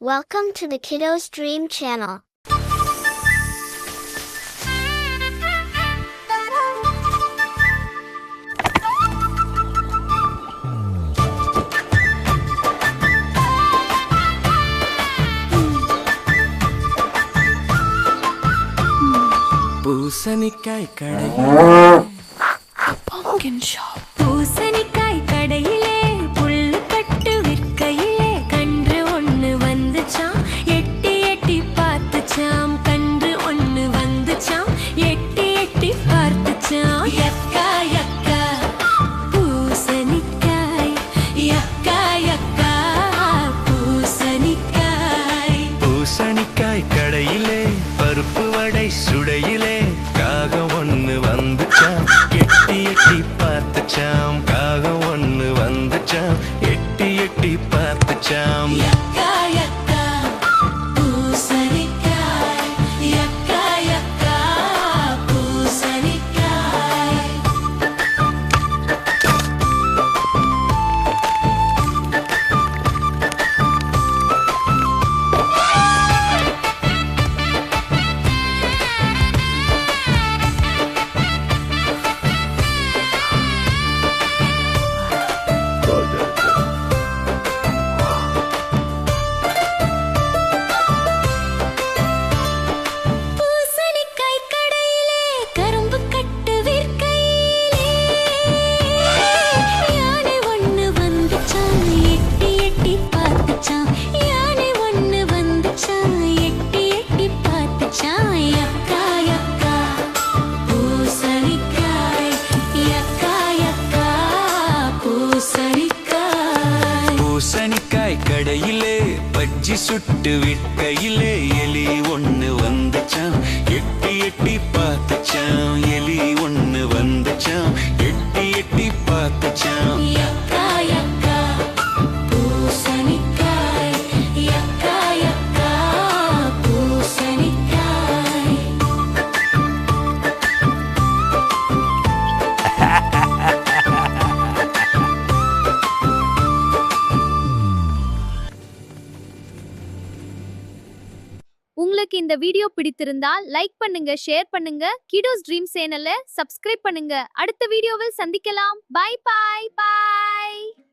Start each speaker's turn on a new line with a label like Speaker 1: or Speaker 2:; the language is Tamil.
Speaker 1: Welcome to the Kiddos Dream Channel.
Speaker 2: பூசணிக்காய் கடையிலே pumpkin shop.
Speaker 3: பூசணிக்காய் கடையிலே புல்லு கட்டு விற்கையிலே கன்று ஒண்ணு வந்துச்சாம் எட்டி எட்டி பார்த்துச்சாம் கன்று ஒண்ணு வந்துச்சாம் எட்டி எட்டி பார்த்துச்சாம் யக்கா யக்கா பூசணிக்காய் யக்கா யக்கா பூசணிக்காய்
Speaker 2: பூசணிக்காய் கடையிலே பருப்பு வடை சுடையிலே காகம் ஒண்ணு வந்துச்சாம் எட்டி எட்டி பார்த்துச்சாம் காகம் ஒண்ணு வந்துச்சாம் எட்டி எட்டி பார்த்துச்சாம்
Speaker 3: யக்கா யக்கா பூசணிக்காய் யக்கா யக்கா பூசணிக்காய் பூசணிக்காய் கடையிலே கரும்பு கட்டு விற்கையிலே யானை ஒண்ணு வந்துச்சாம் எட்டி எட்டி பார்த்துச்சாம் யானை ஒண்ணு வந்துச்சாம் எட்டி எட்டி பார்த்துச்சாம் யக்கா யக்கா பூசணிக்காய் யக்கா யக்கா பூசணிக்காய்
Speaker 2: பூசணிக்காய் கடையிலே பஜ்ஜி சுட்டு விற்கையிலே எலி ஒண்ணு வந்துச்சாம் எட்டி எட்டி பார்த்துச்சாம் எலி ஒண்ணு வந்துச்சாம் எட்டி எட்டி பார்த்துச்சாம்
Speaker 3: யக்கா யக்கா பூசணிக்காய் யக்கா யக்கா பூசணிக்காய்
Speaker 4: உங்களுக்கு இந்த வீடியோ பிடித்திருந்தால் லைக் பண்ணுங்க, ஷேர் பண்ணுங்க, கிடோஸ் ட்ரீம் சேனலை சப்ஸ்கிரைப் பண்ணுங்க. அடுத்த வீடியோவில் சந்திக்கலாம். Bye bye by.